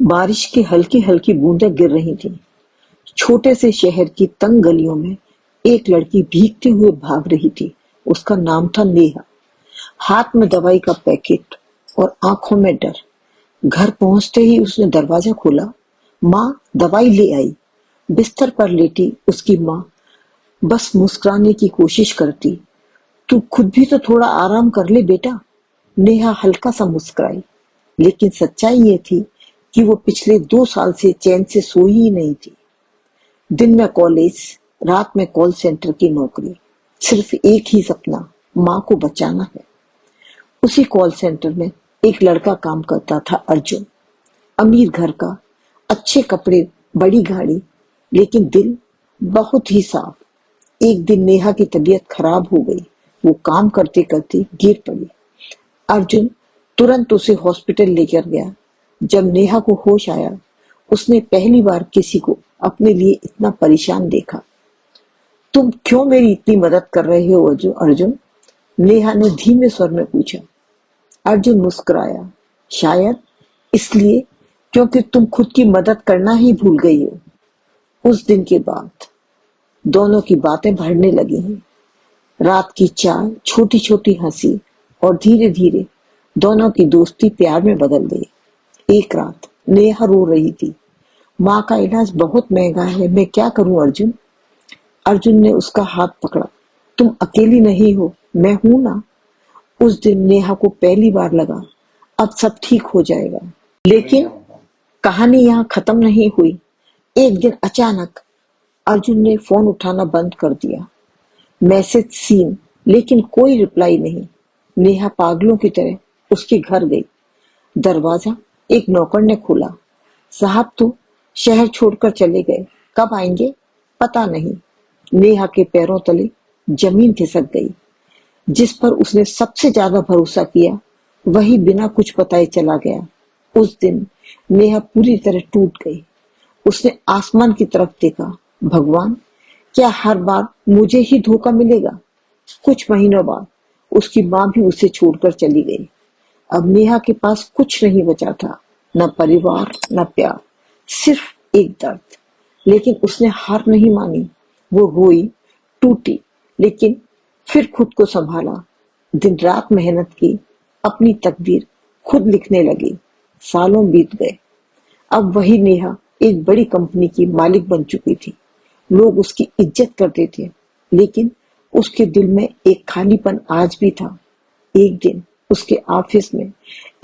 बारिश की हल्की हल्की बूंदें गिर रही थीं। छोटे से शहर की तंग गलियों में एक लड़की भीगते हुए भाग रही थी। उसका नाम था नेहा। हाथ में दवाई का पैकेट और आंखों में डर। घर पहुंचते ही उसने दरवाजा खोला। माँ दवाई ले आई। बिस्तर पर लेटी उसकी माँ बस मुस्कुराने की कोशिश करती। तू खुद भी तो थोड़ा आराम कर ले बेटा। नेहा हल्का सा मुस्कुराई, लेकिन सच्चाई ये थी कि वो पिछले 2 साल से चैन से सोई ही नहीं थी। दिन में कॉलेज, रात में कॉल सेंटर की नौकरी। सिर्फ एक ही सपना, माँ को बचाना है। उसी कॉल सेंटर में एक लड़का काम करता था, अर्जुन। अमीर घर का, अच्छे कपड़े, बड़ी गाड़ी, लेकिन दिल बहुत ही साफ। एक दिन नेहा की तबीयत खराब हो गई। वो काम करते करते गिर पड़ी। अर्जुन तुरंत उसे हॉस्पिटल लेकर गया। जब नेहा को होश आया, उसने पहली बार किसी को अपने लिए इतना परेशान देखा। तुम क्यों मेरी इतनी मदद कर रहे हो अर्जुन? नेहा ने धीमे स्वर में पूछा। अर्जुन मुस्कुराया। शायद इसलिए क्योंकि तुम खुद की मदद करना ही भूल गई हो। उस दिन के बाद दोनों की बातें बढ़ने लगी हैं। रात की चाय, छोटी छोटी हंसी और धीरे धीरे दोनों की दोस्ती प्यार में बदल गई। एक रात नेहा रो रही थी। माँ का इलाज बहुत महंगा है, मैं क्या करूं अर्जुन? अर्जुन ने उसका हाथ पकड़ा। तुम अकेली नहीं हो, मैं हूं ना। उस दिन नेहा को पहली बार लगा अब सब ठीक हो जाएगा। लेकिन कहानी यहाँ खत्म नहीं हुई। एक दिन अचानक अर्जुन ने फोन उठाना बंद कर दिया। मैसेज सीन, लेकिन कोई रिप्लाई नहीं। नेहा पागलों की तरह उसके घर गई। दरवाजा एक नौकर ने खोला। साहब तो शहर छोड़कर चले गए, कब आएंगे पता नहीं। नेहा के पैरों तले जमीन खिसक गई। जिस पर उसने सबसे ज्यादा भरोसा किया, वही बिना कुछ बताए चला गया। उस दिन नेहा पूरी तरह टूट गई। उसने आसमान की तरफ देखा। भगवान, क्या हर बार मुझे ही धोखा मिलेगा? कुछ महीनों बाद उसकी माँ भी उसे छोड़कर चली गई। अब नेहा के पास कुछ नहीं बचा था, न परिवार न प्यार, सिर्फ एक दर्द। लेकिन उसने हार नहीं मानी। वो रोई, टूटी, लेकिन फिर खुद को संभाला। दिन रात मेहनत की, अपनी तकदीर खुद लिखने लगी। सालों बीत गए। अब वही नेहा एक बड़ी कंपनी की मालिक बन चुकी थी। लोग उसकी इज्जत करते थे, लेकिन उसके दिल में एक खालीपन आज भी था। एक दिन उसके ऑफिस में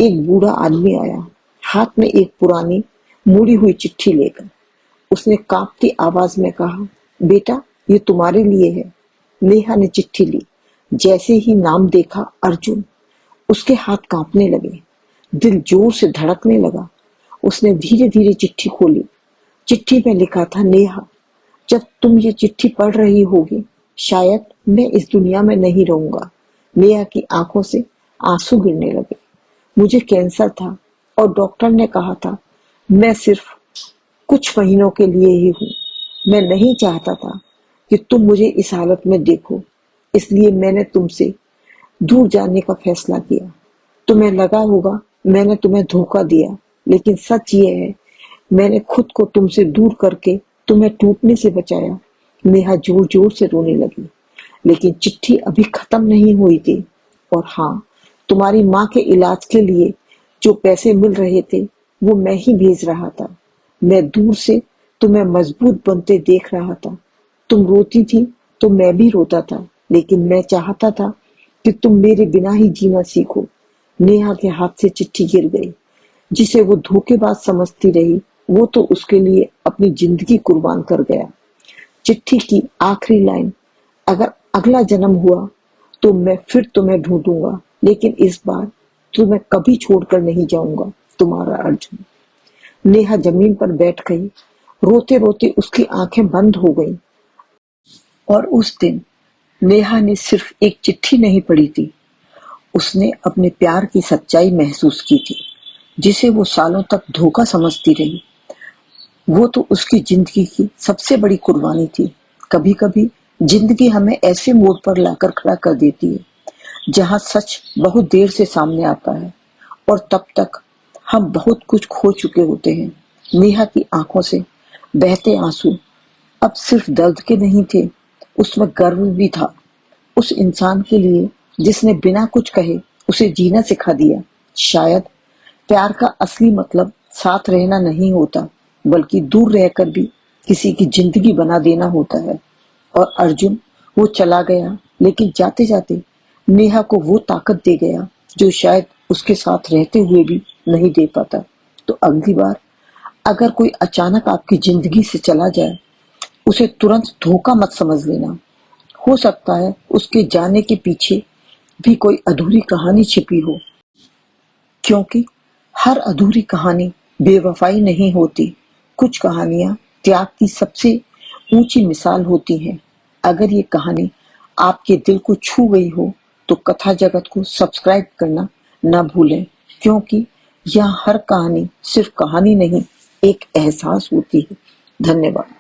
एक बूढ़ा आदमी आया, हाथ में एक पुरानी मुड़ी हुई चिट्ठी लेकर। उसने कांपती आवाज में कहा, बेटा ये तुम्हारे लिए है। नेहा ने चिट्ठी ली। जैसे ही नाम देखा अर्जुन, उसके हाथ कांपने लगे, दिल जोर से धड़कने लगा। उसने धीरे धीरे चिट्ठी खोली। चिट्ठी में लिखा था, नेहा जब तुम ये चिट्ठी पढ़ रही होगी, शायद मैं इस दुनिया में नहीं रहूंगा। नेहा की आंखों से आंसू गिरने लगे। मुझे कैंसर था और डॉक्टर ने कहा था मैं सिर्फ कुछ महीनों के लिए ही हूँ। मैं नहीं चाहता था कि तुम मुझे इस हालत में देखो, इसलिए मैंने तुमसे दूर जाने का फैसला किया। तुम्हें लगा होगा मैंने तुम्हें धोखा दिया, लेकिन सच ये है मैंने खुद को तुमसे दूर करके तुम्हें टूटने से बचाया। नेहा जोर जोर से रोने लगी, लेकिन चिट्ठी अभी खत्म नहीं हुई थी। और हाँ, तुम्हारी माँ के इलाज के लिए जो पैसे मिल रहे थे वो मैं ही भेज रहा था। मैं दूर से तुम्हें मजबूत बनते देख रहा था। तुम रोती थी तो मैं भी रोता था, लेकिन मैं चाहता था कि तुम मेरे बिना ही जीना सीखो। नेहा के हाथ से चिट्ठी गिर गई। जिसे वो धोखेबाज समझती रही, वो तो उसके लिए अपनी जिंदगी कुर्बान कर गया। चिट्ठी की आखिरी लाइन, अगर अगला जन्म हुआ तो मैं फिर तुम्हें ढूंढूंगा, लेकिन इस बार तुम्हें कभी छोड़कर नहीं जाऊंगा, तुम्हारा अर्जुन। नेहा जमीन पर बैठ गई। रोते रोते उसकी आंखें बंद हो गईं। और उस दिन नेहा ने सिर्फ एक चिट्ठी नहीं पढ़ी थी, उसने अपने प्यार की सच्चाई महसूस की थी, जिसे वो सालों तक धोखा समझती रही। वो तो उसकी जिंदगी की सबसे बड़ी कुर्बानी थी। कभी कभी जिंदगी हमें ऐसे मोड़ पर लाकर खड़ा कर देती है जहां सच बहुत देर से सामने आता है, और तब तक हम बहुत कुछ खो चुके होते हैं। नेहा की आंखों से बहते आंसू अब सिर्फ दर्द के नहीं थे, उसमें गर्व भी था। उस इंसान के लिए जिसने बिना कुछ कहे उसे जीना सिखा दिया। शायद प्यार का असली मतलब साथ रहना नहीं होता, बल्कि दूर रहकर भी किसी की जिंदगी बना देना होता है। और अर्जुन, वो चला गया, लेकिन जाते जाते नेहा को वो ताकत दे गया जो शायद उसके साथ रहते हुए भी नहीं दे पाता। तो अगली बार अगर कोई अचानक आपकी जिंदगी से चला जाए, उसे तुरंत धोखा मत समझ लेना। हो सकता है उसके जाने के पीछे भी कोई अधूरी कहानी छिपी हो, क्योंकि हर अधूरी कहानी बेवफाई नहीं होती। कुछ कहानियां त्याग की सबसे ऊंची मिसाल होती हैं। अगर ये कहानी आपके दिल को छू गई हो तो कथा जगत को सब्सक्राइब करना न भूलें, क्योंकि यह हर कहानी सिर्फ कहानी नहीं, एक एहसास होती है। धन्यवाद।